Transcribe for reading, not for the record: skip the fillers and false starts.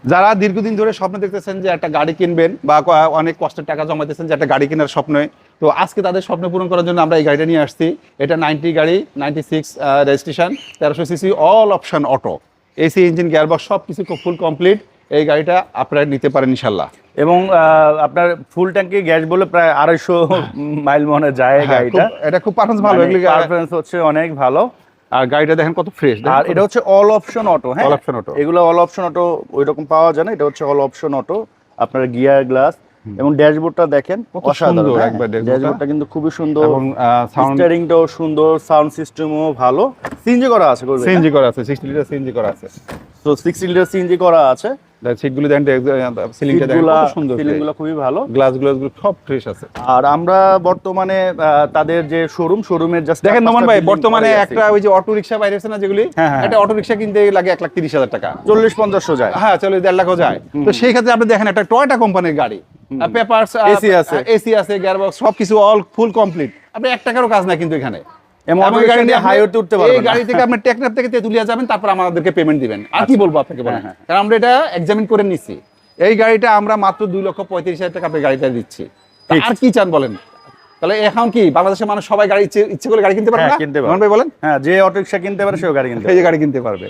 যারা দীর্ঘদিন ধরে স্বপ্ন দেখতেছেন যে একটা গাড়ি কিনবেন বা অনেক কষ্টের টাকা জমাইতেছেন যে একটা গাড়ি কেনার স্বপ্নে, তো আজকে তাদের স্বপ্ন পূরণ করার জন্য আমরা এই গাড়িটা নিয়ে আসছি। এটা 90 গাড়ি, 96 registration, 1300 CC, all option auto, AC engine gearbox সব কিছু ফুল কমপ্লিট। এই গাড়িটা আপনারা নিতে পারেন ইনশাল্লাহ। এবং আপনার ফুল ট্যাঙ্কি গ্যাস বলে প্রায় 250 মাইল মনে যায় গাড়িটা। এটা খুব পারফরম্যান্স ভালো, পারফরম্যান্স হচ্ছে অনেক ভালো। আর গাড়িটা দেখেন কত ফ্রেশ। আর এটা হচ্ছে অল অপশন অটো। হ্যাঁ, অল অপশন অটো, এগুলো অল অপশন অটো ওইরকম পাওয়া যায় না, এটা হচ্ছে অল অপশন অটো। আপনার গিয়ার গ্লাস এবং ড্যাশবোর্ডটা দেখেন অসাধারণ, একবার ড্যাশবোর্ডটা কিন্তু খুবই সুন্দর এবং স্টিয়ারিংটাও সুন্দর, সাউন্ড সিস্টেমও ভালো। সিএনজি করা আছে, সিএনজি করা আছে, 60 লিটার সিএনজি করা আছে। তো 60 লিটার সিএনজি করা আছে। সিটগুলো দেখেন, সিলিংটা দেখেন কত সুন্দর, সিলিংগুলো খুবই ভালো, গ্লাসগুলো সব ফ্রেশ আছে। আর আমরা বর্তমানে তাদের যে শোরুমের জাস্ট দেখেন নোমান ভাই, বর্তমানে একটা ওই যে অটো রিকশা বাইরে আছে না যেগুলি, একটা অটো রিকশা কিনতে লাগে 1,30,000 টাকা, 40-50 যায়। হ্যাঁ, 1,50,000 লাখও যায়। তো সেই ক্ষেত্রে আপনি দেখেন একটা টয়োটা কোম্পানির গাড়ি, পেপারস, এসি আছে, গিয়ারবক্স সবকিছু অল ফুল কমপ্লিট। আপনি 1 টাকারও কাজ না কিন্তু এখানে। এই গাড়ি থেকে আপনি টেকনাফ থেকে তেতুলিয়া যাবেন, তারপর আমাদেরকে পেমেন্ট দিবেন। আর কি বলবো আপনাকে বলেন, কারণ আমরা এটা এক্সামিন করে নিচ্ছি। এই গাড়িটা আমরা মাত্র 2,35,000 টাকা আপনি গাড়িটা দিচ্ছি। আর কি চান বলেন? তাহলে এখন কি বাংলাদেশের মানুষ সবাই গাড়ি ইচ্ছে করে গাড়ি কিনতে পারবে না? কিনতে পারবে, বলেন। হ্যাঁ, যে অটো রিকশা কিনতে পারে সেও গাড়ি কিনতে পারবে। এই যে গাড়ি কিনতে পারবে।